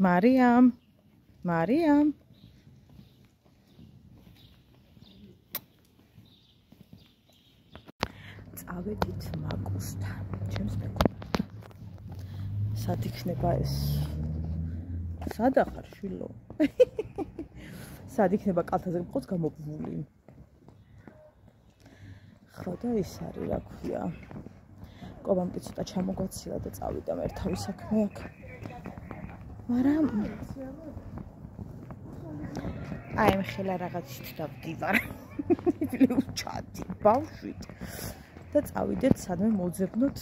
Mariam. წავედით მაკუსთან. ჩემს მეგობრებთან. სად იქნება ეს? სად ახარ შვილო? სად იქნება კალთაზე მყავს გამობვული? ხო და ის არის რა ქვია. კობამ კი ცოტა ჩამოგვაცილა და წავიდა მერთავი საქმე აქ. მაგრამ აი მე ხელა რაღაცით დავდივარ. ლუჩადი ბავშვით. და წავიდეთ სადმე მოძებნოთ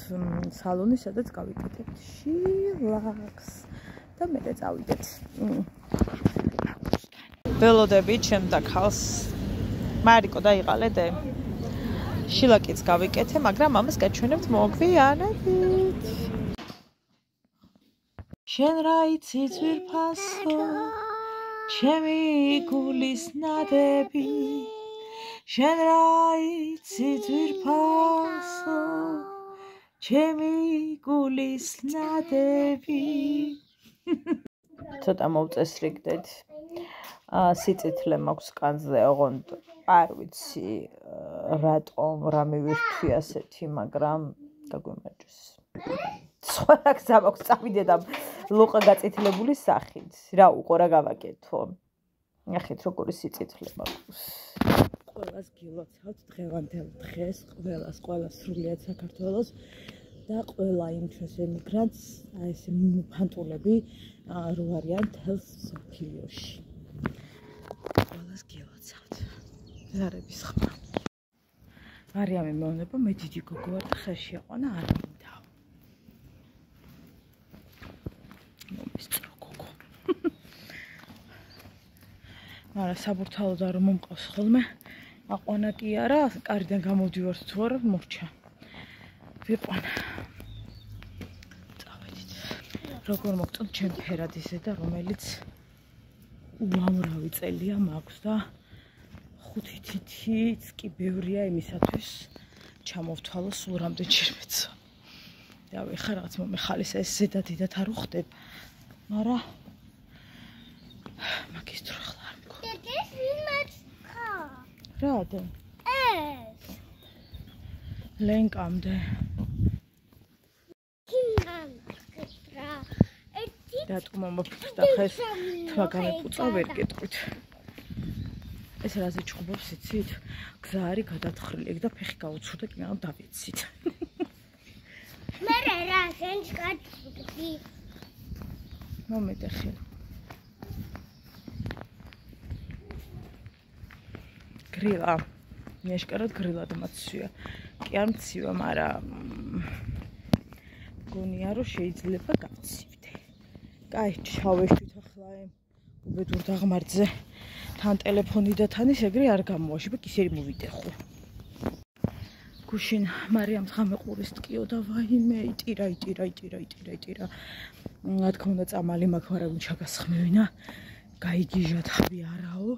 სალონი, სადაც გავიკეთებთ შილაკს და მე წავიდეთ. ველოდები ჩემ და ქალს მარიკო დაიყალედე. შილაკიც გავიკეთე, მაგრამ ამას გაჩვენებთ მოგვიანებით. შენ რა იცი ძვირფასო, ჩემი გულის ნადები. შენ რა იცი ძვირფასო, ჩემი გულის ნადები. ცოტა მოვწესრიგდეთ. სიწითლე მაქვს კანზე, ოღონდ არ ვიცი რატომ რა მივირთვი ასეთი, მაგრამ გაგვიმარჯვეს. სხვა გზა მაქვს წავიდე და ლოყა გაწითლებული სახით. რა უყო რა გავაკეთო. ნახეთ როგორი სიწითლე მაქვს. ყველას გილოცავთ დღევანდელ დღეს, ყველას სრულიად საქართველოს და ყველა იმ ჩვენს ემიგრანტს, აი ეს ფანტულები რო არიან თელს სოფლიოში. ყველას გილოცავთ. ზარების ხმა. მარიამი მეუბნება, მე დიდი გოგო ვარ და ხელში აყვანა არ მინდა. მომისწრო გოგო. არა საბურთალო და რომ მომყავს ხოლმე. აყვანა კი არა, კარიდან გამოვდივართ თუ არა, მორჩა. ვიყვანა. წავედით. როგორ მოგწონთ ჩემ ფერადიზე და რომელიც უამრავი წელია მაქვს და 5 თითიც კი ბევრია იმისათვის ჩამოვთვალო სულ რამდენჯერ მეცო. და ვიხარ რაღაც მომეხალისა ეს ზედა დიდად არ უხდებ. მაგრამ მაგის დრო ახლა არ მქონდა. რადა? ეს. ლენკამდე. რატომ მომფიქრდა ხეს თვა გამეფუწა ვერ გეტყვით. ეს რაზე ჩხუბობს იცით? გზა არის გადათხრილი ეგ და ფეხი გაუცურდა კი მაგრამ დავიცით. მე რა შენ ჩკატი. მომედახე. გრილა. მეშკარად გრილად მაცვია. კი არ მცივა, მაგრამ გონია რომ შეიძლება გავცივდე. კაი, ჩავეშვით ახლა უბედურ დაღმართზე. თან ტელეფონი და თან ის ეგრე არ გამოაშიბე, კისერი მოვიდეხო. გუშინ მარიამს გამეყურის ტკიო და ვაიმე, იტირა. რა თქმა უნდა წამალი მაქვს, მაგრამ ვინ ჩაგასხმევინა. გაიგიჟა თავი არაო.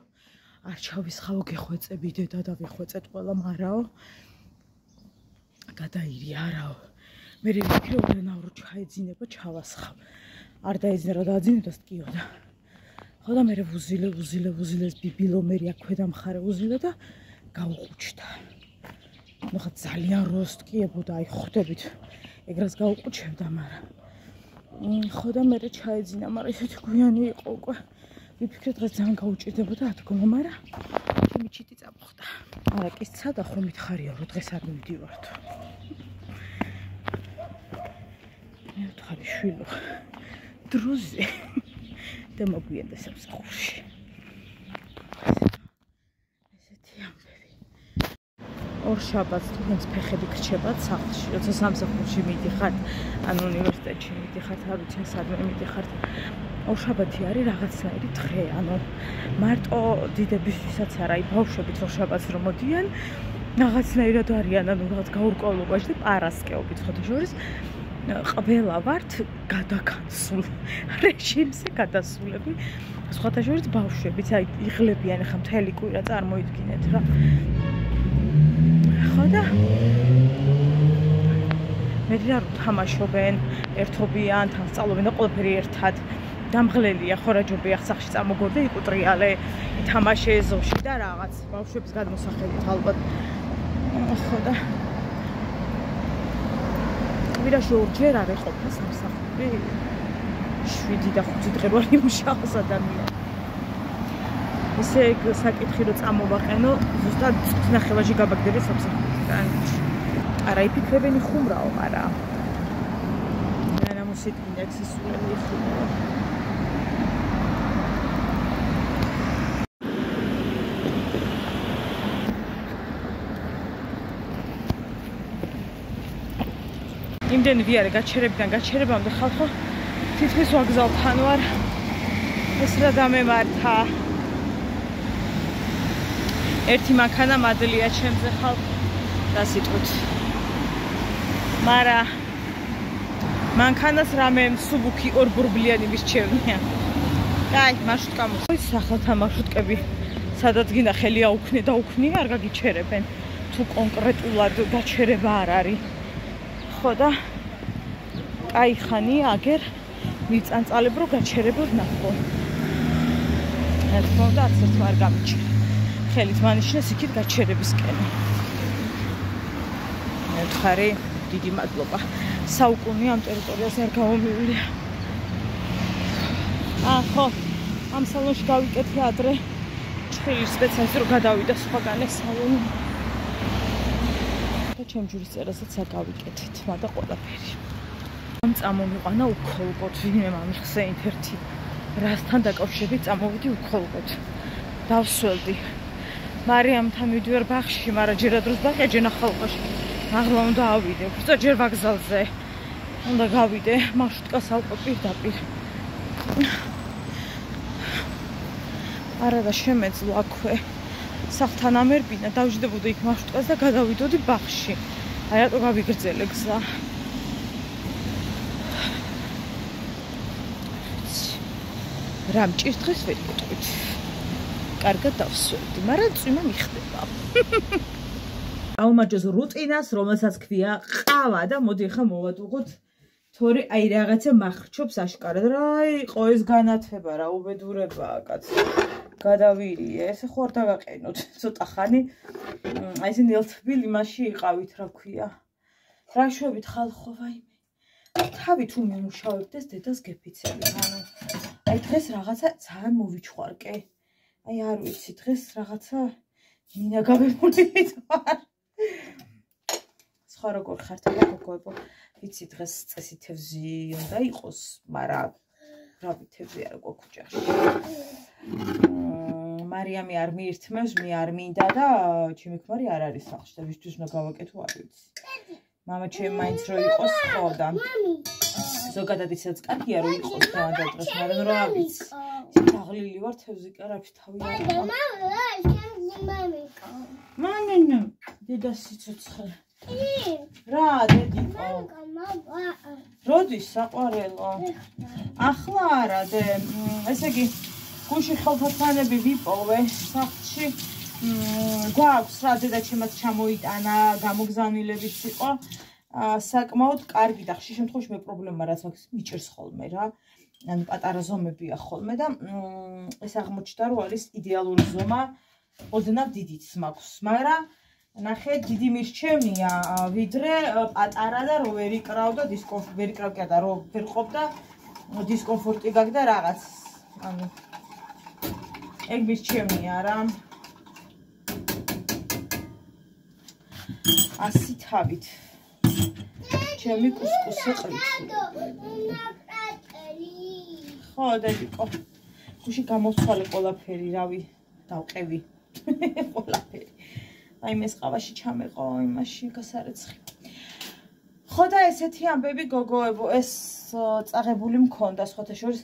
არ ჩავისხავო გეხვეწები დედა და ვიხვეწეთ ყველა მარაო. გადაირი არაო. მე ვიქნე ოდენავრო ჩაეძინება ჩავასხავ. არ დაეძინა რა დააძინებდა ტკიოდა. ხო და მე ვუზილეს ბიბილო მე აქ ქვედა მხარე უზილა და გაუყუჩდა. ნუ ხა ძალიან როსტკიებოდა, აი ხვდებით. ეგრას გაუყუჩებდა, მაგრამ ხო და მე ჩაეძინა, მაგრამ ისეთი გვიანი იყო უკვე. ვიფიქრე დღეს ძალიან გაუჭირდებოდა ადგომა, მაგრამ ჩემი ჩიტი წამოხდა. არა კი სადა ხო მითხარია რომ დღეს არ მივდივართ. მე ვთხარი შვილო დროზე და მოგვიენდა სამსახურში. ესეთი ამბები. ორ შაბათს თქვენს ფეხები გრჩებათ სახლში, როცა სამსახურში მიდიხართ, ან უნივერსიტეტში მიდიხართ, არ ვიცი სადმე მიდიხართ. ორ შაბათი არის რაღაცნაირი დღე, ანუ მარტო დიდებისთვისაც არა, აი ბავშვებიც ორ შაბათს რომ მოდიან, რაღაცნაირად არიან, ანუ რაღაც გაურკვევლობაში და პარასკევობით ხოთაშორის ყველა ვართ გადაკანსულ რეჟიმზე გადასულები. სხვათა შორის ბავშვებიც აი იღლებიან ახლა მთელი კვირა წარმოიდგინეთ რა. ხო და მე რა თამაშობენ, ერთობიან, თან სწავლობენ და ყველაფერი ერთად. დამღლელია ხორაჯობი ახსახში წამოგორდა იკუტრიალე ითამაშე ეზოში და რაღაც ბავშვების გადმოსახედით ალბათ ხო და ვირაში ორჯერ არ ეყოფა სამსახური 7 და 5 დღე ვარ იმუშაოს ადამიანი ისე საკითხი რომ წამოვაყენო ზუსტად ნახევარში გაბაგდები სამსახურიდან არა იფიქრებენი ხუმრაო არა მუსიკინდა ექსისუალი ხუმრაო იმდენი ვიარე გაჩერებიდან გაჩერებამდე ხალხო თითქმის ვაგზალთან ვარ ეს რა დამემართა ერთი მანქანა მადლია ჩემზე ხალხო და სიტყვით მარა მანქანას რამე მსუბუქი ორბურბლიანი მისჩევნია აი მარშრუტკა მოხდა სახელთა მარშრუტკები სადაც გინდა ხელი აუქნე და უქნია არ გაგიჩერებენ თუ კონკრეტულად გაჩერება არ არის ხო და აი ხანი აგერ მიწანწალებ რომ გაჩერებოდ ნახო რა თქმა უნდა არც ერთმა არ გამიჩერა ხელით მანიშნეს იქით გაჩერებისკენ მეთქარი დიდი მადლობა საუკუნე ამ ტერიტორიაზე არ გამომივლია ხო ამ სალონში გავიკეთე ადრე ჩხილის სპეციალისტი რომ გადავიდა სხვაგან ეს სალონი და ჩემ ჯურის წერასაც აგავიკეთე თმა და ყველაფერი ამ წამომიყვანა უქოლგოთ ვინმე მომიხსე ერთ-ერთი რასთან დაკავშირებით წამოვიდი უქოლგოთ დავსველდი მარიამთან მივდივარ ბაღში მაგრამ ჯერადროს ბაღია ჯენახალყაში აღლა უნდა ავიდე უბრალოდ ჯერ ვაგზალზე უნდა გავიდე მარშრუტკას ალყო პირდაპირ არა და შემეძლო აქვე სახთან ამერბინა დავждდებოდი იქ მარშრუტკას და გადავიდოდი ბაღში აი რატო გავიგრძელე გზა რა მჭირს დღეს ვერ გეტყვით კარგად დავსვევდი მაგრამ წვიმა მიხდება აუმაჯოს რუტინას რომელსაც ქვია ყავა და მოდი ახლა მოვატუღოთ თორე აი რაღაცა მახრჩობს აშკარად რა იყო ეს განათება რა უბედურებაა კაცო გადავირიე ესე ხო არ დაგაყენოთ ცოტა ხანი აი ეს ნელთბილ იმაში იყავით რა ქვია რა შვებით ხალხო ვაიმე თავი თუ მიმუშავებდეს დედას გეფიცებით ანუ აი დღეს რაღაცა ძალიან მოვიჩხვარკე აი არ ვიცი დღეს რაღაცა მინაგავებული ვარ სხვა როგორ ხართ გოგოებო ვიცი დღეს წესი თევზი უნდა იყოს მაგრამ რავი თევზი არა გოქუჯახში მარიამი არ მიირთმევს მე არ მინდა და ჩემი ქმარი არ არის სახლში და ვისთვის უნდა გავაკეთო არ ვიცი მამა ჩემი მაინც რო იყოს ხო და ზოგადად ისაც კარგია რომ იყოს და დღეს მაგრამ რა ვიცი დაღლილი ვარ თევზი კი არ აქვს თავი არ მამინა დედა სიცოცხლე რა დედიკო როდის საყვარელო ახლა არა დე ესე იგი გუში ხელფათანები ვიპოვე სახლში გვაქვს რა დედა ჩემაც ჩამოიტანა გამოგზავნილებიც იყო საკმაოდ კარგი და ხშირ შემთხვევაში მე პრობლემა რაც აქვს მიჭერს ხოლმე რა ანუ პატარა ზომებია ხოლმე და ეს აღმოჩნდა რომ არის იდეალური ზომა ოდნავ დიდიც მაქვს მაგრამ ნახე დიდი მირჩევნია ვიდრე პატარა და რო ვერ იკრავ და დისკომფორტი ვერ იკრავდა და რო ვერ ყოფდა დისკომფორტი გაგდა რაღაც ანუ ეგ მირჩევნია რა ასი თავით ჩემი კუსკუსი ყრიცი ხო დედიკო გუში გამოვცვალე ყველაფერი რავი დავყევი ყველაფერი აი მე სყავაში ჩამეყო იმაში გასარეცხი ხო და ესეთი ამბები გოგოებო ეს წაღებული მქონდა სხვათა შორის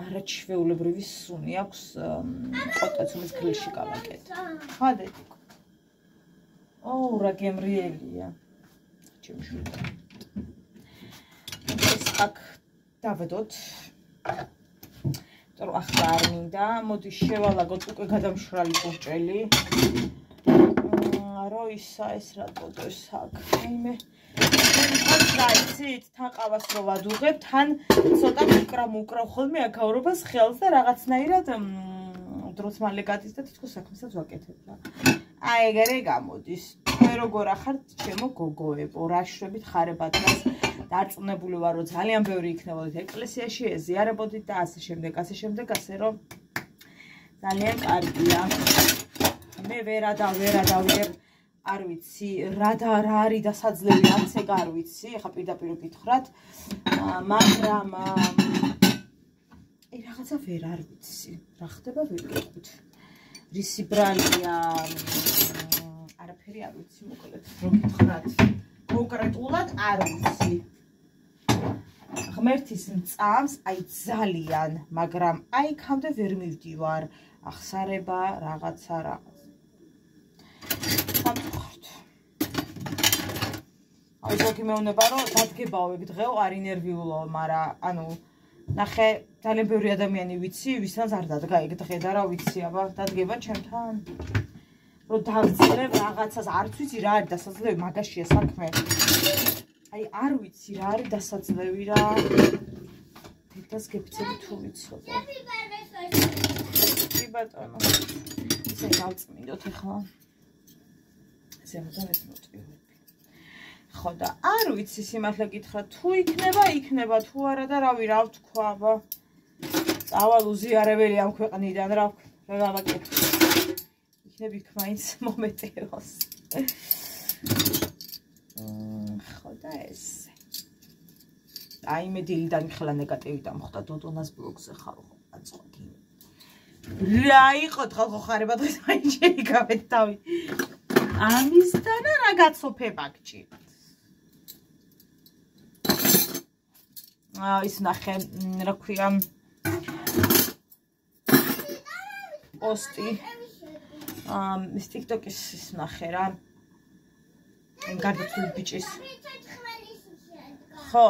არაჩვეულებრივი სუნი აქვს ყოტაც უმის გრილში გავაკეთე ხო დედიკო ოუ რა გემრიელია ჩემშვილი ეს აქ დავედოთ იმიტომ რომ ახლა არ მინდა მოდი შევალაგოთ უკვე გადამშრალი ჭურჭელი როისა ეს რა დოდოს აქ. აიმე რა იცით, თან ყავას რო ვადუღებ, თან ცოტა მუკრავ ხოლმე აქაურობას ხელს და რაღაცნაირად დროც მალე გადის და თითქოს საქმესაც ვაკეთებ რა. აი ეგრე გამოდის. თქვენ როგორ ახართ, ჩემო გოგოებო, რა შვებით ხარებადას დარწმუნებული ვარ, რომ ძალიან ბევრი იქნებოდით ეკლესიაში, ეზიარებოდით და ასე შემდეგ, ასე რომ ძალიან კარგია. მე ვერ არ ვიცი, რა არის დასაძლევი, არც ეგ არ ვიცი, ეხლა პირდაპირ ვკითხრათ, მაგრამ რაღაცა ვერ არ ვიცი, რა ხდება ვერ გეტყვით. რისი ბრალია, არაფერი არ ვიცი, მოკლედ, რომ გითხრათ, კონკრეტულად არ ვიცი. ღმერთის მწამს, აი ძალიან, მაგრამ აი იქამდე ვერ მივდივარ, ახსარება, რაღაცა. აი ზოგი მეუბნება რომ დადგებაო ეგ დღეო არ ინერვიულო, მაგრამ ანუ ნახე ძალიან ბევრი ადამიანი ვიცი, ვისაც არ დადგა ეგ დღე და რა ვიცი, აბა დადგება ჩემთან. რომ დავწერებ რაღაცას, არც ვიცი რა არის დასაძლევი, მაგაშია საქმე. აი არ ვიცი რა არის დასაძლევი რა. დედას გეფიცები თუ ვიცოდე. კი ბატონო. ესე გავწმინდოთ ახლა. ესე მოძავეს მოტივები. ხო და არ ვიცი სიმართლე გითხრათ, თუ იქნება თუ არა და რავი რა ვთქვა, აბა წავალ უზიარებელი ამ ქვეყნიდან რა გავაკეთე. იქნებ იქ მაინც მომეტევოს. ხო და ესე. აი მე დილიდან ხელა ნეგატივი დამხვდა დოდონას ბლოგზე ხალხო, აწყვეტი. რა იყო ხალხო ხარება დღეს მაინც შეიგავეთ თავი. ამისთან რა გაცოფება გჭირთ. ის ნახე, რა ქვია, პოსტი, ის TikTok-ის ის ნახე რა, გარდაცვლილი ბიჭის, ხო,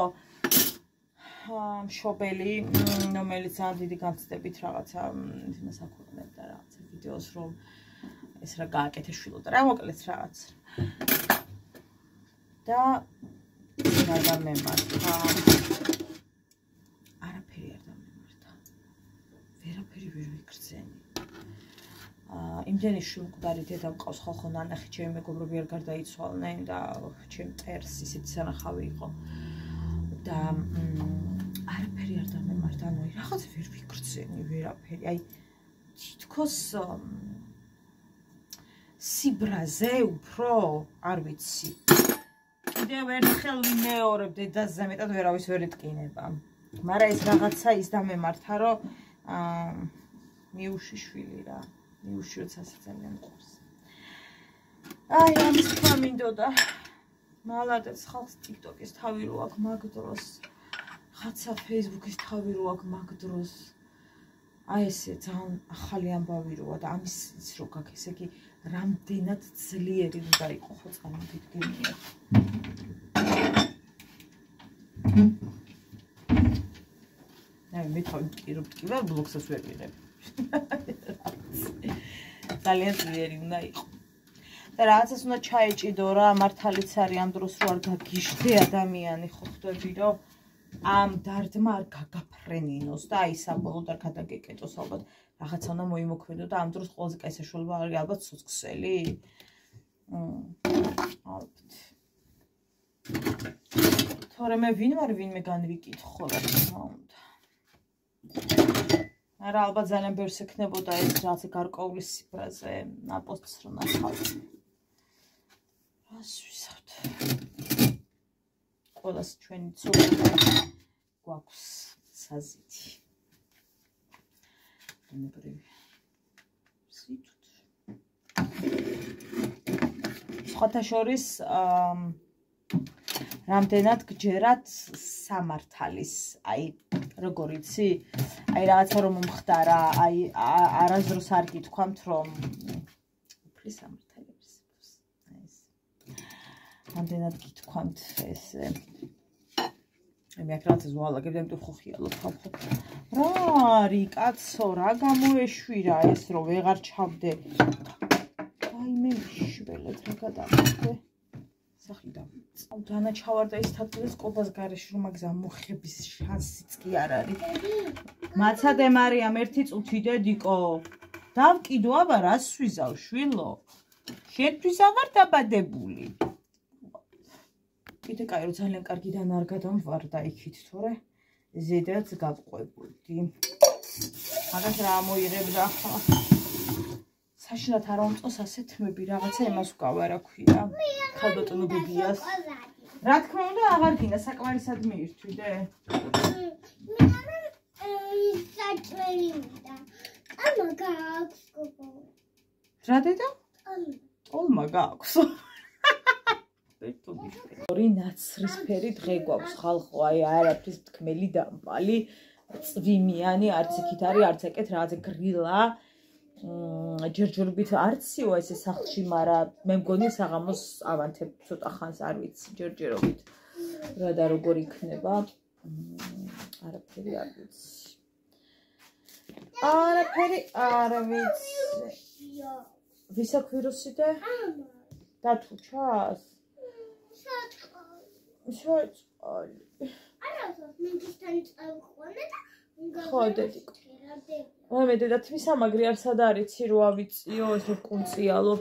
მშობელი, რომელიც ძალიან დიდი განცდებით რაღაცა იმას აქვეყნებდა რაღაცა ვიდეოს, რომ ეს რა გააკეთე შვილო და რა მოკლედ რაღაც. და რა დამემართა. ვერაფერი ვერ ვიგრძენი. იმდენი შულმკვდარი დედა მყავს ხალხო, ნანახი ჩემი მეგობრები არ გარდაიცვალნენ და ჩემ ტერს ისეთი სანახავი იყო. და არაფერი არ დამემართა, ანუ რაღაც ვერ ვიგრძენი, ვერაფერი. აი თითქოს სიბრაზე უფრო არ ვიცი. კიდევ ერთხელ ვიმეორებ დედაზე, მეტად ვერავის ვერ ეტკინება. მაგრამ ეს რაღაცა ის დამემართა, რომ მიუში შვილი რა, მიუში როცა ძალიან მყავს. აი ამის თქვა მინდოდა. მალადაც ხალხს TikTok-ის თავი რო აქვს მაგ დროს. ხაცა Facebook-ის თავი რო აქვს მაგ დროს. აი ესე ძალიან ახალი ამბავი როა და ამის რო გაქვს, ესე იგი რამდენად ძლიერი უნდა იყო ხო წარმოგიდგენია. აი მე თავი მტკივრ ბლოგსაც ვერ ვიღებ. ძალიან ძლიერი უნდა იყო. და რაღაცას უნდა ჩაეჭიდო რა, მართალიც არის ამ დროს რო არ გაგიჟდე ადამიანი, ხო ხვდები რომ ამ დარდმა არ გაგაფრენინოს და აი საბოლოოდ არ გადაგეკეტოს ალბათ. რაღაცა უნდა მოიმოქმედო და ამ დროს ყველაზე კაი საშუალება არის ალბათ სოციქსელი. ალბათ. თორე მე ვინ ვარ, ვინმე განვიკითხო რა თქმა უნდა. არა ალბათ ძალიან ბევრს ექნებოდა ეს რაღაცა გარკვეული სიფრაზე აპოსტს რო ნახავთ. რას ვისავთ? ყველას ჩვენი ცოდნა გვაქვს საზეთი. ბუნებრივი. სიტყვით. სხვათა შორის რამდენად გჯერათ სამართალის, აი როგორ იცი? აი რაღაცა რომ მომხდარა, აი არასდროს არ გითქვამთ რომ უფლის სამართალების აი ეს. რამდენად გითქვამთ ესე. მე აქ რაღაცას ვალაგებ და იმიტომ ხო ხიალობ ხალხო. რა არის კაცო, რა გამოეშვირა ეს რომ ვეღარ ჩავდე. აი მე მშველა. მოვიწყდეთ რა გადავიდე სახლი დავიწავ დანა ჩავარდა ის თათბილეს კობას გარეშე რომ მაგ ამოხების შანსიც კი არ არის მაცადე მარიამ ერთი წუთი დედიკო დავკიდო აბა რას ვიზავ შვილო შენთვის აღარ დაბადებული კიდე კაი რომ ძალიან კარგი დანა არ გადამვარდა იქით თორე ზედაც გავყვებოდი მაგას რა მოიღებდა ახლა საშინად არ მომწონს ასე თმები რაღაცა იმას ვკავა რა ქვია ქალბატონო გიგიას რა თქმა უნდა აღარ გინდა საკმარისად მიირთვიდე საჭმელი მინდა ამა გააქვს გოგო რა დედა ოლმა გააქვს ორი ნაცრისფერი დღე გვაქვს ხალხო აი არაფრის თქმელი დამბალი წვიმიანი არც იქით არის არც ეკეთ რაღაცა გრილა ჯერჯერობით არციო ესე სახლში მაგრამ მე მგონი საღამოს ავანთებ ცოტა ხანს არ ვიცი ჯერჯერობით რა და როგორ იქნება არაფერი არ ვიცი არაფერი არ ვიცი ვისაც ვირუსიდე და თუ ჩას შოჭოლი არა მენდისთან წავხვანე და ხო დედიკო მე დედა თვისამაგრი არ სად არის რო ავიწიო ეს რო კუნწიალობ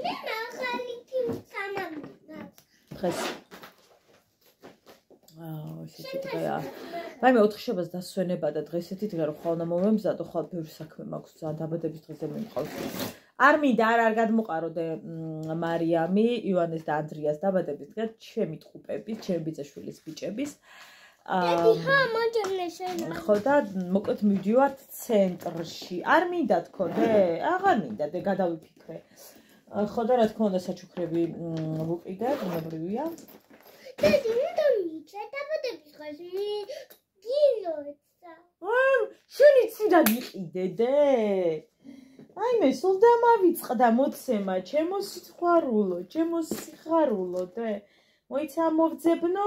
მე ახალი თვისამაგრი დღეს ესეთი დღეა ვაი მე 4 შაბათს დასვენება და დღეს ესეთი დღე რომ ხვალ უნდა მომემზადო ხვალ ბევრი საქმე მაქვს ძალიან დაბადების დღეზე მიმყავს არ მინდა არ გადმოყაროდე მარიამი ივანეს და ანდრიას დაბადების დღე ჩემი ტყუპების ჩემი ბიძაშვილის ბიჭების ხო და მოკლედ მივდივართ ცენტრში არ მინდა თქონდე აღარ მინდა და გადავიფიქრე ხო და რა თქმა უნდა საჩუქრები ვუყიდე ბუნებრივია დედი უნდა მიჩა დაბადების დღეს გილოცა შენი ცირა გიყიდე დე აი მე სულ დამავიწყდა მოცემა ჩემო სიხარულო დე მოიცა მოვძებნო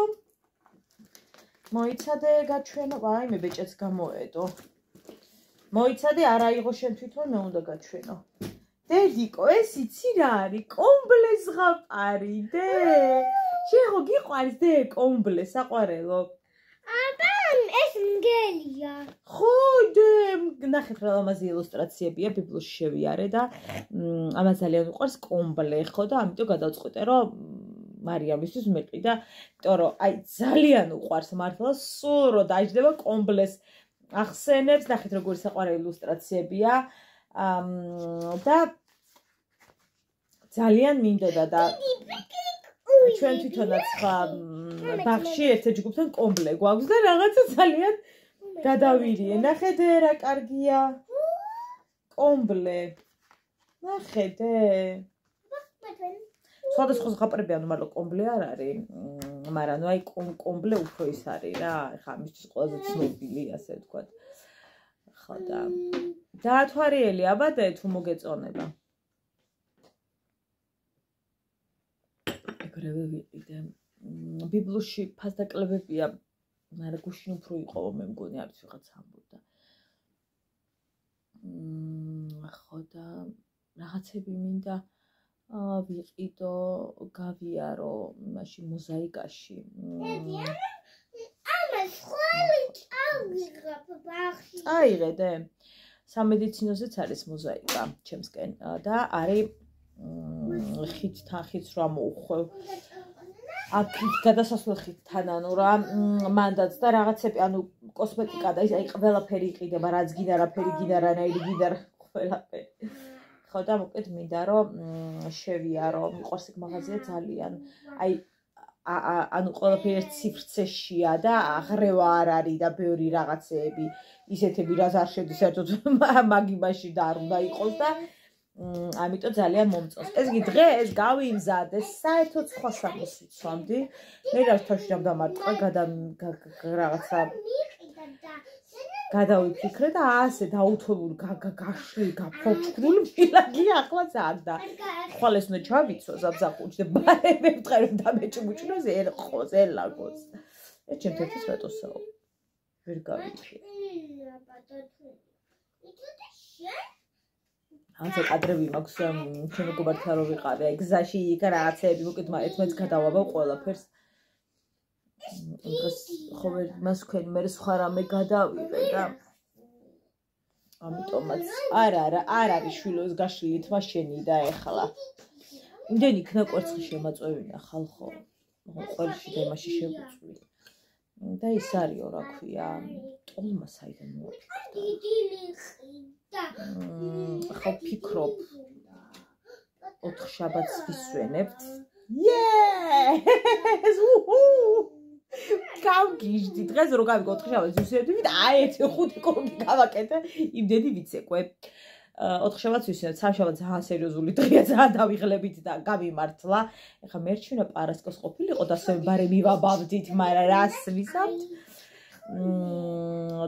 მოიცადე გაჩვენო აი მე ბეჭედს გამოედო მოიცადე არ აიღო შენ თვითონ მე უნდა გაჩვენო დედიკო ეს იცი რა არის კომბლე ზღაპარი დე შენ ხო გიყვარს დე კომბლე საყვარელო აბა ეს მგელია ხო დე ნახეთ რა ლამაზი ილუსტრაციებია ბიბლიაში შევიარე და ამას ძალიან უყვარს კომბლე ხო და ამიტომ გადავწყვიტე რომ მარიამისთვის მეყიდა, იმიტომ რომ აი ძალიან უყვარს მართლა სულ რომ დაждდება კომბლეს ახსენებს, ნახეთ როგორი საყვარელი ილუსტრაციებია და ძალიან მინდოდა და ჩვენ თვითონაც ხა ბაღში ერთ ჯგუფთან კომბლე გვაქვს და რაღაცა ძალიან გადავირიე. ნახეთ რა კარგია კომბლე. ნახეთ სხვადასხვა ზღაპრები ანუ მარტო კომბლე არ არის, მაგრამ ნუ აი კომბლე უფრო ის არის რა, ხა ამისთვის ყველაზე ცნობილი ასე ვთქვათ. ხო და დაათვალიელი აბადე თუ მოგეწონება. ეგრევე ვიყიდე. ბიბლიაში ფასდაკლებებია, მაგრამ გუშინ უფრო იყო მე მგონი არის ვიღაც ამბობდა. ხო და რაღაცები მინდა ვიყიდო, გავიარო მაშინ მოზაიკაში. ამას ხვალ წავიღებ ბაღში. აიღე სამედიცინოზეც არის მოზაიკა ჩემსკენ და არის ხიდთან ხიდს რა მოუხვევ. აქ გადასასვლელთან ანუ რა მანდაც და რაღაცები ანუ კოსმეტიკა და აი ყველაფერი იყიდება რაც გინდა რაფერი გინდა რანაირი გინდა ყველაფერი. ხო და მოკლედ მინდა რომ შევიარო, მიყვარს ეგ მაღაზია ძალიან. აი ანუ ყველაფერი ციფრცეშია და აღრევა არ არის და ბევრი რაღაცეები ისეთები რაც არ შედის საერთოდ მაგიმაში და არ უნდა იყოს და ამიტომ ძალიან მომწონს. ეს კი დღეს გავიმზადე საერთოდ სხვა სამოს ვიცვამდი. მე რა თავში დავდამარტყა რაღაცა გადავიფიქრე და ასე დაუთოებული გაშლილი გაფოჭრული მილაგი ახლა ზარდა. ხვალ ეს უნდა ჩავიცო ზაბზაყუჩ და ბარები ვტყე რომ დამეჭმუჭნოს ერყოს ელაგოს. ეს ჩემთვის რატოსაო? ვერ გავიქრე. რაღაცა კადრები მაქვს ჩემი გუბერთან რო ვიყავი აი გზაში იქ რაღაცეები უკეთ ერთმანეთს გადავაბავ ყველაფერს დღეს ხო მას თქვენი მე სხვა რამე გადავიღე და ამიტომაც არ არის შვილოს გაშლილი თმა შენი და ეხლა იმდენი იქნა კვერცხი შემაწევინა ხალხო ყველში და იმაში შევუწვი და ის არისო რა ქვია ტოლმა საიდან მოვიფიქრდა ხო ფიქრობ 4 შაბათს ვისვენებთ yes გავგიჟდი დღეს რო გავიგო 4 შაბათს ვისვენებთ აი 5 კორბი გავაკეთე იმდენი ვიცეკვე 4 შაბათს ვისვენებთ 3 შაბათს ძალიან სერიოზული დღეა ძალიან დავიღლებით და გამიმართლა ეხლა მერჩვენა პარასკოს ყოფილიყო და ასე ბარე მივაბავდით მაგრამ რას ვიზავთ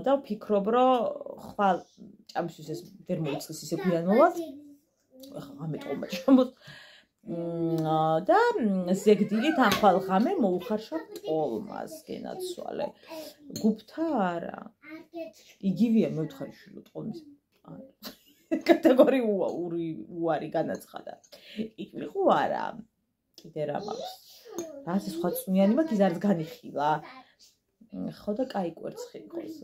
და ვფიქრობ რომ ხვალ ჭამისთვის ეს ვერ მოიწეს ისე გვიან მოვალ ეხლა ამიტომა ჩამოს და ზეგდილით ახალ ღამე მოუხარშა ტოლმას გენაცვალე გუფთა არა იგივეა მე ვთხარი შვილო ტოლმის კატეგორიული უარი განაცხადა იქ ვიყო არა კიდე რა მაქვს რას სხვა წვნიანი მაქვს ის არის განიხილა ხო და კაი კვერცხი იყოს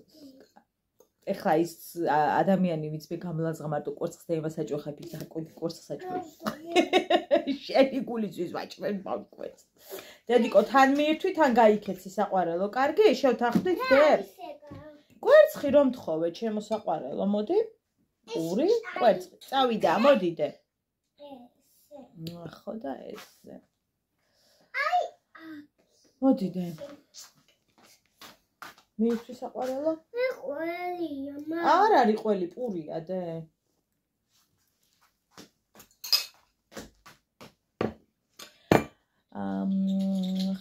ეხლა ის ადამიანი ვინც მე გამლაზღა მარტო კვერცხს და იმას აჭვეხებ ის კვერცხს აჭვევს შენი გულისთვის ვაჭვენ ბანკვეთს დედიკო თან მიირთვი თან გაიქეცი საყვარელო კარგი შევთანხმდით დებს კვერცხი რომ თხოვე ჩემო საყვარელო მოდი პური კვერცხი წავიდა მოდიდე ხო და ესე მოდიდე მიირთვი საყვარელო ყველია არ არის ყველი პურია დე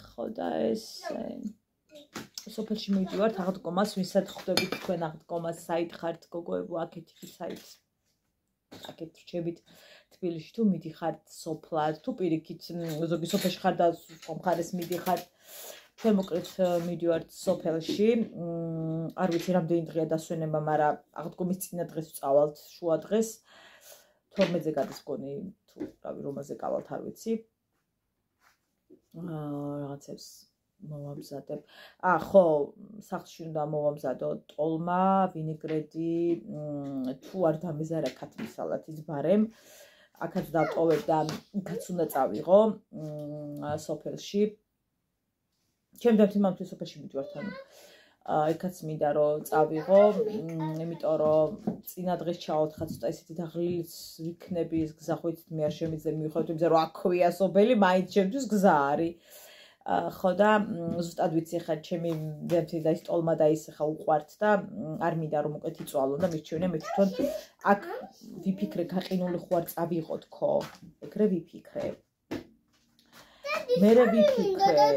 ხო და ესე სოფელში მივიდივართ აღდგომას ვინცად ხვდებით თქვენ აღდგომას საით ხართ გოგოებო აქეთ ხით საით აქეთ რჩებით თბილისში თუ მიდიხართ სოფლად თუ პირიქით ზოგი სოფელში ხარ და მხარეს მიდიხართ ჩვენ მოკლედ მივიდივართ სოფელში არ ვიცი რამდენი დღეა დასვენება მაგრამ აღდგომის წინა დღეს ვწავალთ შუა დღეს 12-ზე გადის მგონი თუ რავი რომელზე გავალთ არ ვიცი რაღაცებს მოვამზადებ. ხო, სახლში უნდა მოვამზადო ტოლმა, ვინეგრეტი, თუ არ დამეზარა ქათმის სალათის ბარემ. აქაც დატოვებ და იქაც უნდა წავიღო სოფელში. ჩემ დამთიმამთვის სოფელში მიდივართ ანუ. იქაც მინდა რომ წავიღო, იმიტომ რომ წინა დღეს ჩაოთხა ცოტა ისეთი დაღლილიც ვიქნები ის გზა ხო იცით მე არ შემიძლია მივხვდეთ იმაზე რომ აქვია სოფელი, მაინც ჩემთვის გზა არის. ხო და ზუსტად ვიცი ხა ჩემი ვერცი და ის ტოლმა და ის ხა უყვართ და არ მინდა რომ უკეთ იწვალო და მირჩივნე მე თვითონ აქ ვიფიქრე გაყინული ხო არ წავიღო თქო ეგრე ვიფიქრე მე ვიფიქრე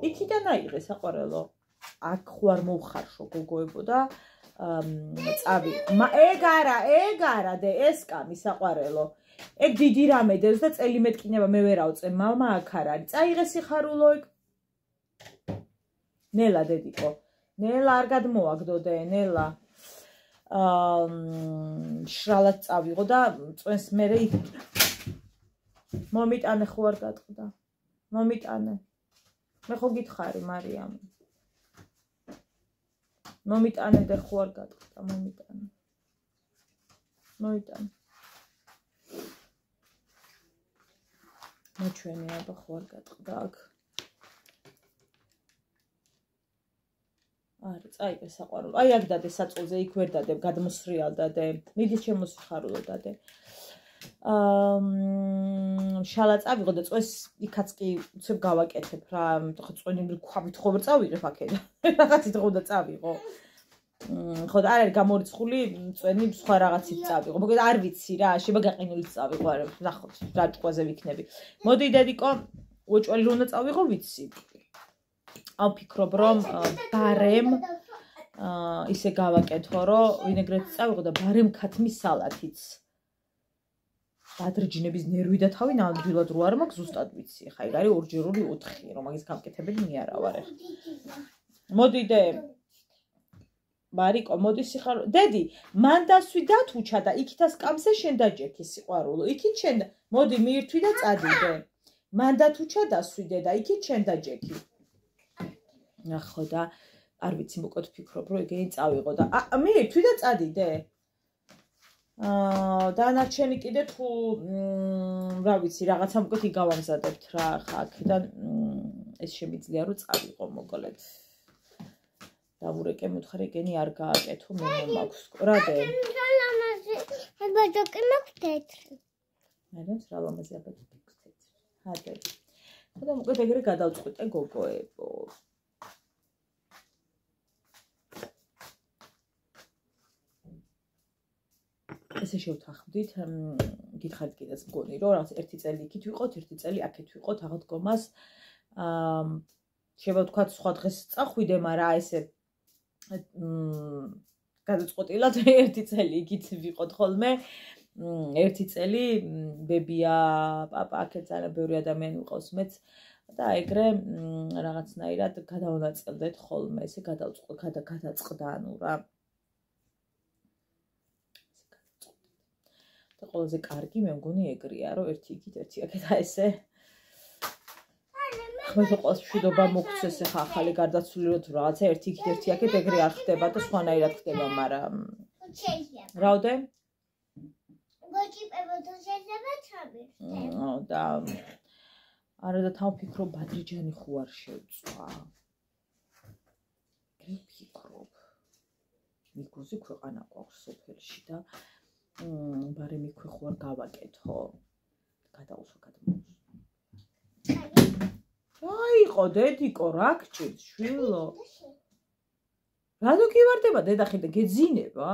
იქიდან აიღე საყვარელო აქ ხო არ მოვხარშო გოგოებო და წავი ეგ არა და ეს კამი საყვარელო ეგ დიდი რამე დევს და წელი მეტკინება მე ვერ ავწე მამა აქ არ არის წაიღე სიხარულო ეგ ნელა დედიკო ნელა არ გადმოაგდოდე ნელა შრალად წავიღო და წვენს მე მომიტანე ხო არ გატყდა მომიტანე მე ხო გითხარი მარიამი მომიტანე და ხო არ გატყდა მომიტანე მოიტანე მოჩვენე აბა ხო არ გატყდა აქ არა წაიღე საყვარელო აი აქ დადე საწოლზე იქ ვერ დადებ გადმოსრიალ დადე მიდი შემოსიხარულო დადე შალა წავიღო და წვენს იქაც კი უცებ გავაკეთებ რა ხო წვენი ქვავით ხო ვერ წავიღებ აქედან რაღაცით ხო და წავიღო ხო და არ არის გამორიცხული წვენი სხვა რაღაცით წავიღო მოკლედ არ ვიცი რა შეება გაყინულით წავიღო არა ნახოთ რა ჭყვაზე ვიქნები მოდი დედიკო უეჭველი რომ უნდა წავიღო ვიცი ამ ფიქრობ რომ ბარემ ისე გავაკეთო რომ ვინეგრეტი წავიღო და ბარემ ქათმის სალათიც ადრჯინების ნერვი და თავი ნამდვილად რო არ მაქვს ზუსტად ვიცი ხა ეგ არის ორჯერული 4 რომ მაგის გამკეთებელი მე არა ვარ ეხლა მოდი დე მარიკო, მოდი სიხარულო. დედი, მან დასვი დათუჩა და იქით ასკამზე შენ დაჯექი სიყვარულო. იქით შენ მოდი მიირთვი და წადიდე. მან დათუჩა დასვი დედა, იქით შენ დაჯექი. ნახო და არ ვიცი მოკოდ ფიქრობ, რომ ეგენი წავიღო და მიირთვი და წადიდე. დანარჩენი კიდე თუ რა ვიცი, რაღაცა მოკოდ იგავამზადებთ რა, ხა აქედან ეს შემიძლია რომ წავიღო მოკლედ. დავურეკე მოთხარი ეგენი არ გააკეთო მე მომაქვს. რა დე? აბაჯოკი მაქვს თეთრი. მე რა ლამაზი აბაჯოკი მაქვს თეთრი. ჰადე. ხოდა მოკლედ ეგრე გადავწყვიტე გოგოებო. ესე შევთანხმდით, გითხარით კიდეც მგონი, რომ რაღაც ერთი წელი იქით ვიყოთ, ერთი წელი აქეთ ვიყოთ, აღდგომას. შეიძლება ვთქვათ, სხვა დღეს წახვიდე, მაგრამ ესე გადაწყვეტილად ერთი წელი იქით ვიყოთ ხოლმე. ერთი წელი ბებია, პაპა, აქეთ ძალიან ბევრი ადამიანი ვიყავს მეც და ეგრე რაღაცნაირად გადავანაწილდეთ ხოლმე, ესე გადაწყდა, ანუ რა. და ყველაზე კარგი მე მგონი ეგრეა, რომ ერთი იქით, ერთი აქეთ ესე. მე თვითონ ყოველს მშვიდობა მოგცეს ახლა ახალი გარდაცვლილი რო თუ რაღაცა ერთი იქით, ერთი აქეთ ეგრე არ ხდება და სხვანაირად ხდება, მაგრამ შეიძლება. რავდე? გოჭიპებოთო შეიძლება ჩავიხდე. და არა და თან ვფიქრობ, ბადრიჯანი ხო არ შევწვა. მე ვფიქრობ. მიკუზი ქვეყანა გვაქვს სოფელში და ბარემი ქვე ხო არ გავაკეთო. გადაუსვა გადმოუსვა. აიყო დედიკო, რა გჭირს შვილო? რატო კი ვარდება დედა ხე და გეძინება?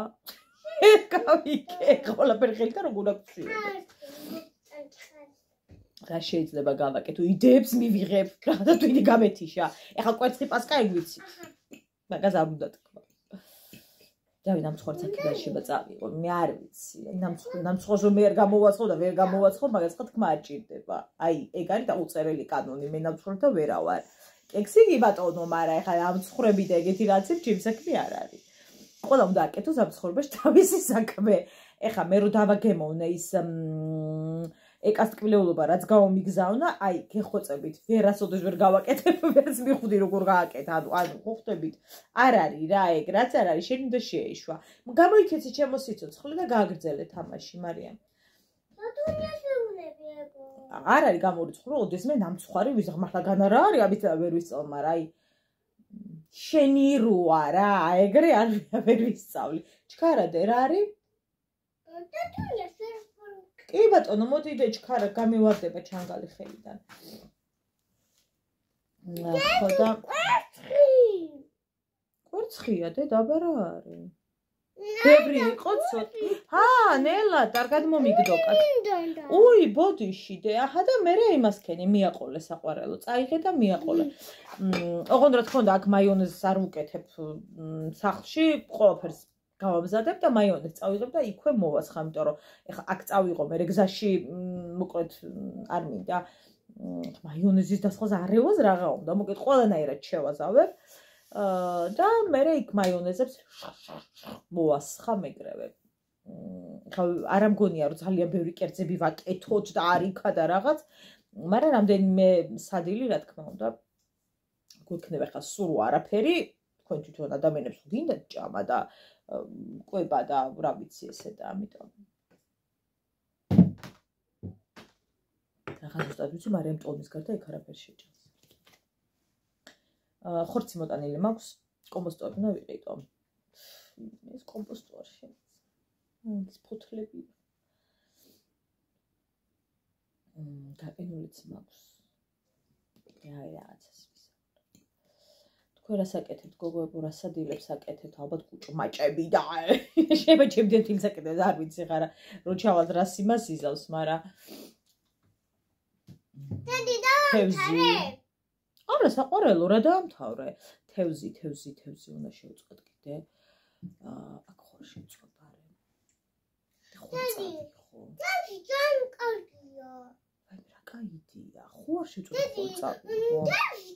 გავიკე, ყველაფერი ხელთან როგორ აქვს? რა შეიძლება გავაკეთო? იდეებს მივიღებ, რა თვითი გამეთიშა. ეხლა კვერცხი პასკა ეგ ვიცი. მაგას არ უნდა თქვა. დავით ამცხვარს აქედან შეიძლება წავიღო, მე არ ვიცი. აი ნამცხვარს რომ მე არ გამოვაცხო და ვერ გამოვაცხო, მაგას ხა თქმა არ ჭირდება. აი, ეგ არის დაუწერელი კანონი, მე ნამცხვართან ვერა ვარ. კექსი კი ბატონო, მაგრამ ეხლა ამცხრები და ეგეთი რაღაცები ჩემი საქმე არ არის. ყველა უნდა აკეთოს ამცხრებაში თავისი საქმე. ეხლა მე რო დავაგემოვნე ის ეკას ტკბილეულობა რაც გამომიგზავნა, აი, გეხვეწებით, ვერასოდეს ვერ გავაკეთებ, ვერც მიხვდი როგორ გააკეთა, ანუ ხო ხვდებით, არ არის რა ეგ, რაც არ არის, შენ უნდა შეეშვა. გამოიქეცი ჩემო სიცოცხლე და გააგრძელე თამაში, მარიამ. ბატონია შეუნები ეგო. არ არის გამორიცხული, ოდეს მე ნამცხვარი ვიზღმართლა განა რა არის, ამით ვერ ვისწავლ, მაგრამ აი შენი როა რა, ეგრე არ ვერ ვისწავლი. ჩქარადე რა არის? ბატონია კი ბატონო, მოდი იდე ჩქარა გამივარდება ჩანგალი ხელიდან. ნახო და კვერცხია დაბა რა არის? ბევრი იყო ცოტა. ნელა, კარგად მომიგდოკათ. უი, ბოდიში დე, აჰა და მე იმასქენი მიაყოლე საყვარელო, წაიღე და მიაყოლე. ოღონდ რა თქმა უნდა, აქ მაიონეზს არ ვუკეთებ სახლში, ყველაფერს გავამზადებ და მაიონეზს წავიღებ და იქვე მოვასხა, იმიტომ რომ ეხლა აქ წავიღო, მე გზაში მოკლედ არ მინდა მაიონეზის დასხას არევას რაღა უნდა, მოკლედ ყველანაირად შევაზავებ. და მე იქ მაიონეზებს მოვასხა მეგრევე. ხა არ ამგონია რომ ძალიან ბევრი კერძები ვაკეთოთ და არ იქა და რაღაც, მაგრამ რამდენიმე სადილი რა თქმა უნდა გვექნება ხა სულ არაფერი, თქვენ თვითონ ადამიანებს გინდათ ჭამა და ყვება და რა ვიცი ესე და ამიტომ რაღაც უბრალოდ ვიცი, მაგრამ ტონის გარდა იქ არაფერი შეჭამს. ხორცი მოტანილი მაქვს, კომპოსტორი უნდა ვიყიდო. ეს კომპოსტორი ეს ფოთლები. გაყინულიც მაქვს. აი რაღაცას ვისაუბრებ. თქვენ რას აკეთებთ, გოგოებო, რა სადილებს აკეთებთ, ალბათ კუჭმაჭები და შეიძლება ჩემდენ თილს აკეთებთ, არ ვიცი ხარა, რო ჩავალ რას იმას იზავს, მაგრამ დედი დავამთავრე. არა, საყვარელო, რა დაამთავრე. თევზი უნდა შევწყვეტ კიდე. აქ ხარ შევწყვეტ ბარე. დედი, ძალიან კარგია. აი, რა კაიდია, ხო არ შეწყვეტ ხოლმე წავიდო.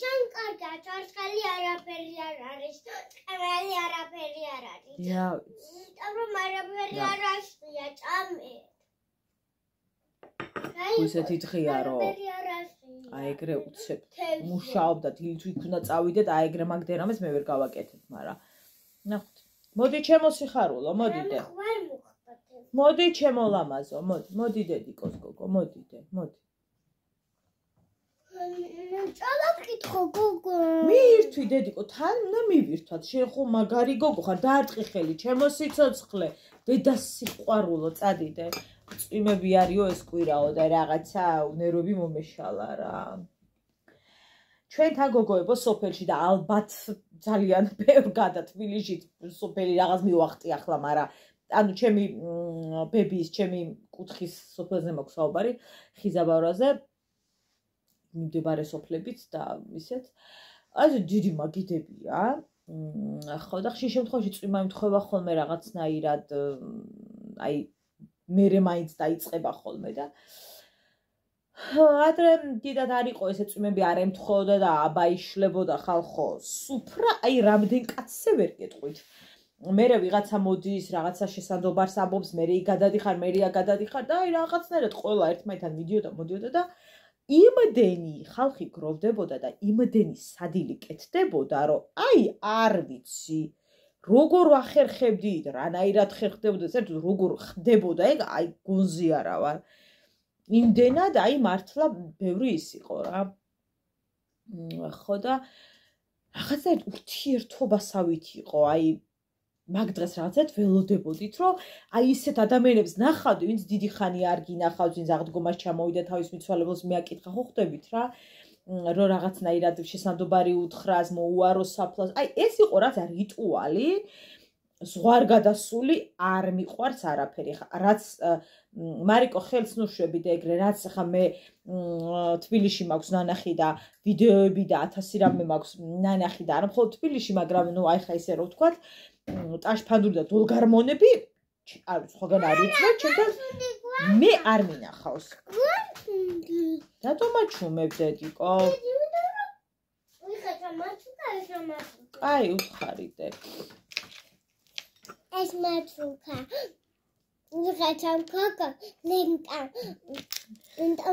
ჯან კარგია, ჭარხალი არაფერი არ არის, წამალი არაფერი არ არის. რა რომ არაფერი არ ასწია, წამე. ისეთი დღეა რომ აი ეგრე უცებ მუშაობდა დილით იქ უნდა წავიდეთ აი ეგრე მაგდენ რამეს მე ვერ გავაკეთებ მაგრამ ნახოთ მოდი ჩემო სიხარულო მოდიდე მოდი ჩემო ლამაზო მოდი დედიკოს გოგო მოდიდე მოდი წავაკითხო გოგო მივირთვი დედიკო თან უნდა მივირთვათ შენ ხო მაგარი გოგო ხარ დაარტყი ხელი ჩემო სიცოცხლე დედას სიყვარულო წადიდე წვიმები არისო ეს კვირაო და რაღაცა ნერვები მომეშალა რა ჩვენთან გოგოებო სოფელში და ალბათ ძალიან ბევრ გადა თბილისში სოფელი რაღაც მივახტი ახლა მაგრამ ანუ ჩემი ბებიის ჩემი კუთხის სოფელზე მაქვს საუბარი ხიზაბავრაზე მიმდებარე სოფლებით და ისეთ ასე დიდი მაგიდებია ხო და ხშირ შემთხვევაში წვიმა იმთხოვა ხოლმე რაღაცნაირად აი მერე მაინც დაიწყება ხოლმე და ადრე დიდად არ იყო ესე წვიმები არ ემთხოვდა და აბა იშლებოდა ხალხო სუფრა აი რამდენ კაცზე ვერ გეტყვით მერე ვიღაცა მოდის რაღაცა შესაძობარს ამბობს მერე გადადიხარ მერეა გადადიხარ და აი რაღაცნაირად ყველა ერთმანეთთან მიდიოდა და იმდენი ხალხი გროვდებოდა და იმდენი სადილი კეთდებოდა რომ აი არ ვიცი როგორ ახერხებდი და რანაირად ხერხდებოდა საერთოდ როგორ ხდებოდა ეგ აი გონზე არა ვარ იმდენად აი მართლა ბევრი ის იყო რა ხო და რაღაცა ურთიერთობასავით იყო აი მაგ დღეს რაღაცა ველოდებოდით რომ აი ისეთ ადამიანებს ნახავდი ვინც დიდი ხანი არ გინახავს ვინც აღდგომას ჩამოვიდა თავის მიცვალებელს მეაკითხა ხო ხდებით რა რომ რაღაცნაირად შესაძლებელი უთხრას მოუარო საფლავს აი ეს იყო რაღაცა რიტუალი ზღვარგადასული არ მიყვარს არაფერი რაც მარიკო ხელს ნუშვები და ეგრე რაც ხა მე თბილისში მაქვს ნანახი და ვიდეოები და 1000 რამე მაქვს ნანახი და არა მხოლოდ თბილისში მაგრამ ნუ აი ხა ისე რომ ვთქვათ ტაშფანდური და დოლგარმონები არ სხვაგან არ ვიცნობ ჩემთან მე არ მინახავს რატომ აჩუმებ დედიკო აი უთხარიდე ეს მათუკა ვიღაცა მქოკო ლენტა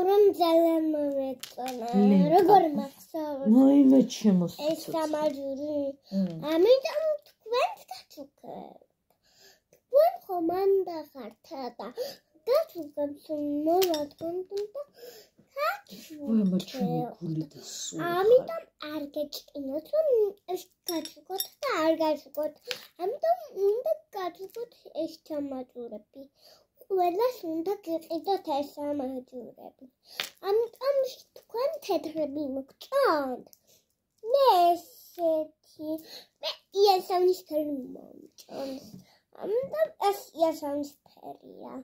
რომ ძალიან მომეწონა როგორ მახსოვს მოიმე ჩემო ეს სამაჯური ამიტომ თქვენ გათუქებთ თქვენ ხომ ანდახართა და გათუქებთ მოვადგომ და მოიმე ჩემო გული და სულ ამიტომ არ გეჭინოთ რომ ეს გათუქოთ და არ გათუქოთ ამიტომ უნდა გათუქოთ ეს სამაჯურები ყველას უნდა გიყიდოთ ეს სამაჯურები ამიტომ თქვენ თეთრები მოგწონთ მე ესეთი მე იასამნისფერი მომწონს ამიტომ ეს იასამნისფერია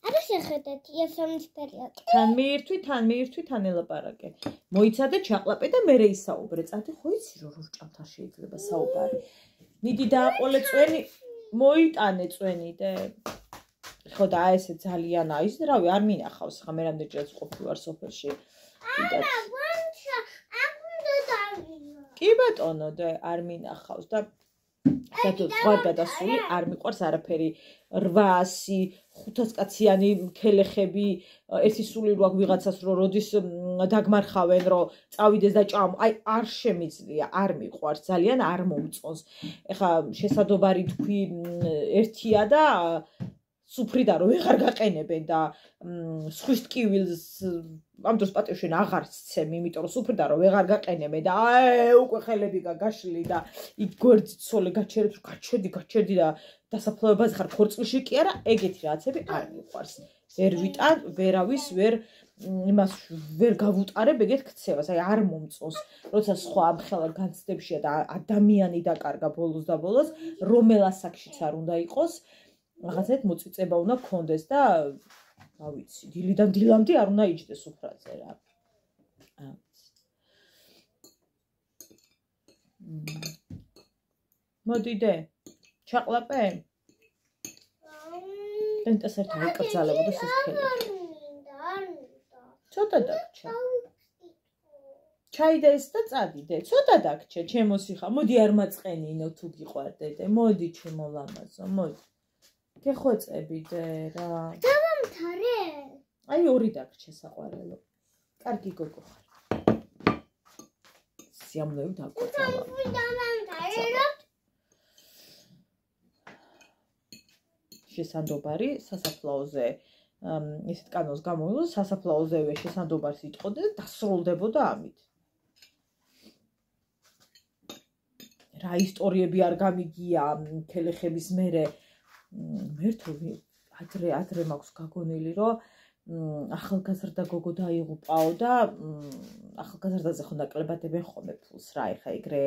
არა შეხედეთ იასამნისფერია თან მიირთვი თან ელაპარაკე მოიცადე ჩაყლაპე და მე ისაუბრე წადი ხო იცი რომ ჭამთან შეიძლება საუბარი მიდი დააყოლე წვენი მოიტანე წვენი და ხო და ესე ძალიან ის რავი არ მინახავს ხა მე რამდენჯერაც ყოფილი ვარ სოფელში კი ბატონო და არ მინახავს და საერთოდ ზღვარგადასული არ მიყვარს არაფერი 800 500 კაციანი ქელეხები ერთი სული რო აქვს ვიღაცას რო როდის დაგმარხავენ რო წავიდეს და ჭამ აი არ შემიძლია არ მიყვარს ძალიან არ მომწონს ეხა შესაძლებელი თქვი ერთია და სუფრიდა რომ ვეღარ გაყენებენ და სხვის ტკივილს ამ დროს პატიოშენ აღარ სცემ იმიტომ რომ სუფრიდა რომ ვეღარ გაყენებენ და აი უკვე ხელები გაშლილი და იქ გვერდით სოლე გაჩერებს გაჩერდი და დასაფლავებაზე ხარ ქორწილში კი არა ეგეთი რაღაცები არ მიყვარს ვერ ვიტან ვერავის ვერ იმას ვერ გავუტარებ ეგეთ ქცევას აი არ მომწონს როცა სხვა ამ ხელა განცდებშია და ადამიანი დაკარგა ბოლოს და ბოლოს რომელ ასაკშიც არ უნდა იყოს რაღაცეთ მოწიწება უნდა გქონდეს და რა ვიცი დილიდან დილამდე არ უნდა იჯდეს სუფრაზე რა მოდიდე ჩაყლაპე დენტას ერთ ვიკრძალებოდა სისქელე ცოტა დაგჭა. ჩაიდე და წადიდე. ცოტა დაგჭა, ჩემო სიხა. მოდი არ მაწყენინო თუ გიყვარდე. მოდი ჩემო ლამაზო, მოდი. გეხვეწებიდე რა. დავამთარე. აი ორი დაგჭა საყვარელო. კარგი გოგო ხარ. სიამოვნებით აკვირდება. დავამთარე რა. შესანდობარი სასაფლაოზე ისეთ კანონს გამოიღო, სასაფლაოზევე შესანდობარს იტყოდა და დასრულდებოდა ამით. რა ისტორიები არ გამიგია ქელეხების მერე მერთო ადრე მაქვს გაგონილი რომ ახალგაზრდა გოგო დაიღუპაო და ახალგაზრდაზე ხო ნაკლებადებენ ხოლმე ფულს რა ეხა ეგრე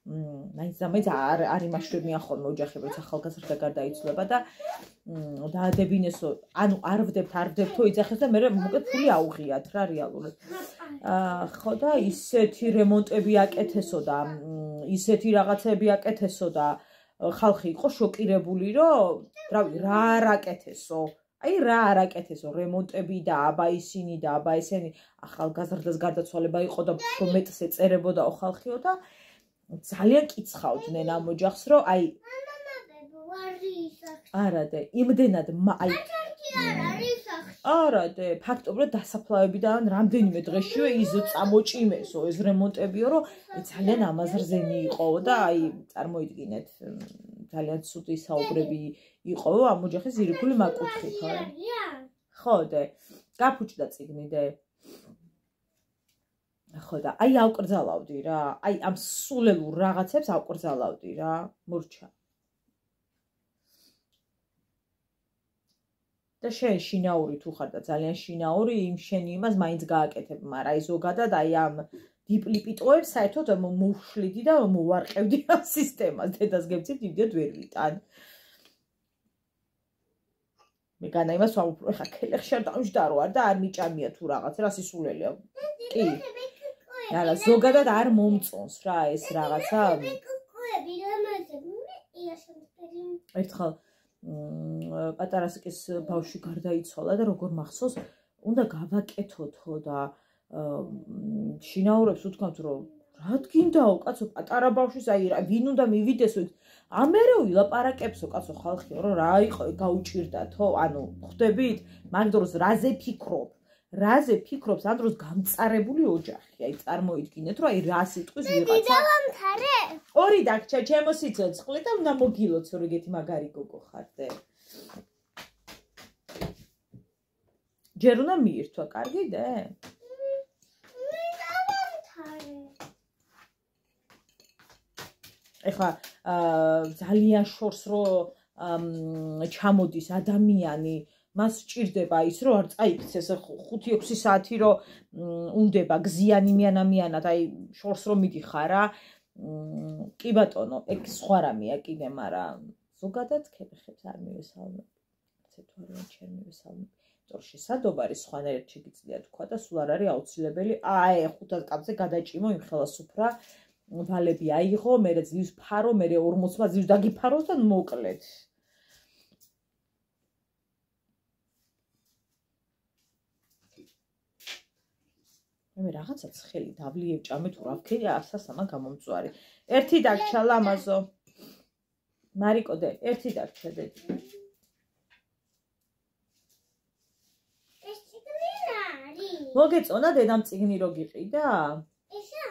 მაინც არ იმაშვებიან ხოლმე ოჯახები როცა ახალგაზრდა გარდაიცვლება და დაადებინესო ანუ არ ვდებთო იძახეს და მე მოკლედ ფული აუღიათ რა რეალურად ხო და ისეთი რემონტები აკეთესო და ისეთი რაღაცები აკეთესო და ხალხი იყო შოკირებული რომ რა არ აკეთესო აი რა არ აკეთესო რემონტები და აბა ისინი და აბა ესენი ახალგაზრდას გარდაცვალება იყო და უფრო მეტს ეწერებოდაო ხალხიო და ძალიან კიცხავდნენ ამ ოჯახს რომ აი არადე იმდენად აი არადე ფაქტობრივად დასაფლავებიდან რამდენიმე დღეშივე ის წამოჭიმესო ეს რემონტებიო რომ ძალიან ამაზრზენი იყო და აი წარმოიდგინეთ ძალიან ცუდი საუბრები იყო ამ ოჯახის ირგული მაკუთხით ხო და გაფუჭდა წიგნი და ხო და აი ავკრძალავდი რა აი ამ სულელურ რაღაცებს ავკრძალავდი რა მურჩა და შენ შინაური თუ ხარ და ძალიან შინაური იმ შენი იმას მაინც გააკეთებ მაგრამ აი ზოგადად აი ამ დიპლიპიტოებს საერთოდ მოვშლიდი და მოვარყევდი ამ სისტემას დედას გებცით იდიოდ ვერ ვიტან მე განა იმას ვაუბრობ ხა ქელეხში არ დამჯდარო არ და არ მიჭამია თუ რაღაც რა სისულელია კი არა ზოგადად არ მომწონს რა ეს რაღაცა ერთხელ პატარასკის ბავშვი გარდაიცვალა და როგორ მახსოვს უნდა გავაკეთოთო და შინაურებს უთქვამთ რომ რა გინდაო კაცო პატარა ბავშვის აი ვინ უნდა მივიდესო ამერე ვილაპარაკებსო კაცო ხალხიო რომ რა იყო გაუჭირდათო ანუ ხვდებით მაგ დროს რაზე ფიქრობს ამ დროს გამწარებული ოჯახი აი წარმოიდგინეთ რომ აი რა სიტყვის ვიღაცა დავამთარე ორი დაგჭა ჩემო სიცოცხლე და უნდა მოგილოცო ეგეთი მაგარი გოგო ხარდე ჯერ უნდა მიირთვა კარგი და ეხლა ძალიან შორს რომ ჩამოდის ადამიანი მას სჭირდება ის რომ არ წაიქცეს 5-6 საათი რომ უნდება გზიანი მიანად აი შორს რომ მიდიხარ რა კი ბატონო ეგ სხვა რამეა კიდე მაგრამ ზოგადად ქელეხებს არ მივესალმებ ცეთვარიან ჩემ მივესალმებ იმიტომ შესადობარი სხვანაირად შეგიძლია თქვა და სულ არ არის აუცილებელი აი 500 კაცზე გადაჭიმო იმ ხელასუფრა ვალები აიღო მე ძლივს ფარო მე 40 ძლივს დაგიფაროს და მოკლედ მე რაღაცა ცხელი დაბლიებ ჭამე თუ რა ვქერი ასასამა გამომწვარი ერთი დაგჭა ლამაზო მარიკოდე ერთი დაგჭა დედი ეს წიგნი რა არის მოგეწონა დედამ წიგნი რო გიყიდა ესა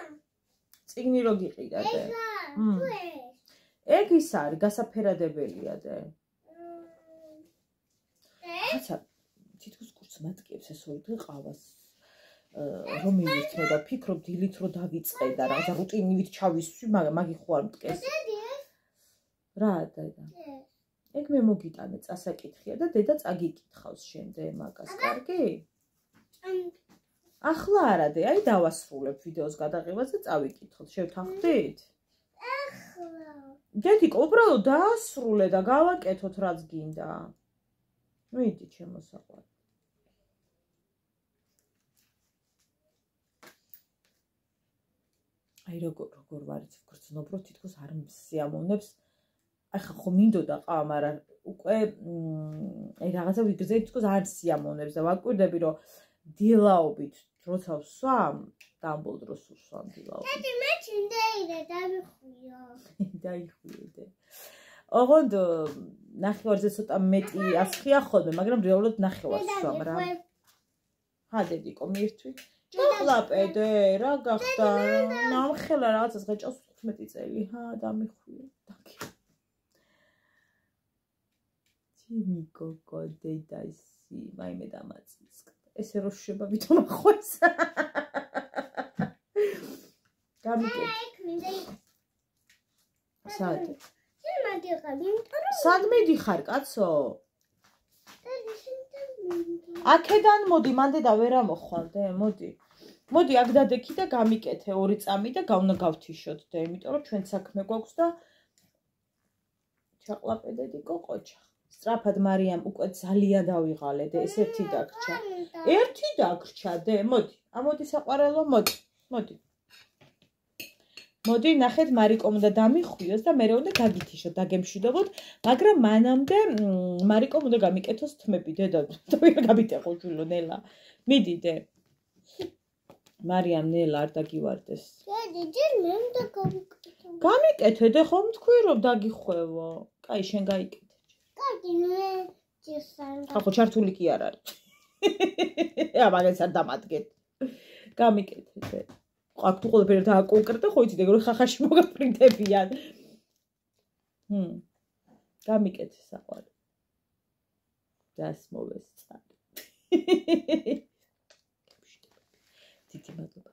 წიგნი რო გიყიდა და ეგ ის არის გასაფერადებელია და რაცა თითქოს კურს მატკიებს ეს ორი დღე ყავას რომ მივირთმე და ფიქრობ დილით რომ დავიწყე და რაღაცა რუტინივით ჩავისვი მაგი ხო არ მტკეს რა დედა ეგ მე მოგიტანე წასაკითხია და დედა წაგიკითხავს შემდეგ მაგას კარგი ახლა არა დე აი დავასრულებ ვიდეოს გადაღებას და წავიკითხოთ შევთანხმდით ახლა დედიკო უბრალოდ დაასრულე და გავაკეთოთ რაც გინდა მიდი ჩემო საყვარელი აი როგორ ვარიც ვგრძნობრო თითქოს არ მსიამოვნებს აი ხა ხო მინდოდა ყავა მაგრამ უკვე აი რაღაცა ვიგრძე თითქოს არ სიამოვნებს და ვაკვირდები რომ დილაობით როცა ვსვამ, დამბოლ დროს ვსვამ დილაობით. Tati, მე ჩინდეირე დავიხუიო. დაიხუიე. ოღონდ ნახევარზე ცოტა მეტი ასხია ხოლმე, მაგრამ რეალურად ნახევარს ვსვამ რა. ჰა დედიკო მირთვი. ჩაყლაპედე, რა გახდა? ნამხელა რაღაცას გაჭავს 15 წელი. ჰა დამიხუიე. ჩემი გოგო დედასი, მაიმე დამაწისკდა. ესე რო შეება ვითომ ახვეს. გამიგეთ. სად? სად მიდიხარ, კაცო? აქედან მოდი, მანდე და ვერ ამოხვალდე, მოდი. მოდი, აქ დადექი და გამიკეთე 2 წამი და გავნა გავთიშოთ და, იმიტომ რომ ჩვენ საქმე გვაქვს და ჩაყლაპედედი კოყოჩა. სწრაფად მარიამ უკვე ძალიან დავიღალე და ეს ერთი დაგრჩა. ერთი დაგრჩა დე, მოდი. ამოდი საყვარელო, მოდი. მოდი. მოდი, ნახეთ მარიკომ უნდა დამიხუიოს და მე უნდა გაგითიშოთ, დაგემშვიდობოთ, მაგრამ მანამდე მარიკომ უნდა გამიკეთოს თმები, დედა. და ვერ გამიტეხო ჯულო ნელა. მიდი დე. მარიამ ნელა არ დაგივარდეს. დედი, ჯერ მე უნდა გავიკეთო. გამიკეთე დე ხომ თქვი რომ დაგიხვევო. კაი, შენ გაიკეთე. კარგი, მე ჯესან. ხო, ჩართული კი არ არის. მაგაც არ დამადგეთ. გამიკეთე დე. აქ თუ ყველაფერი დააკონკრეტე, ხო იცით, ეგრე ხახაში მოგაფრინდებიან. გამიკეთე საყვარელი. დასმოვეს წარი. დიდი მადლობა.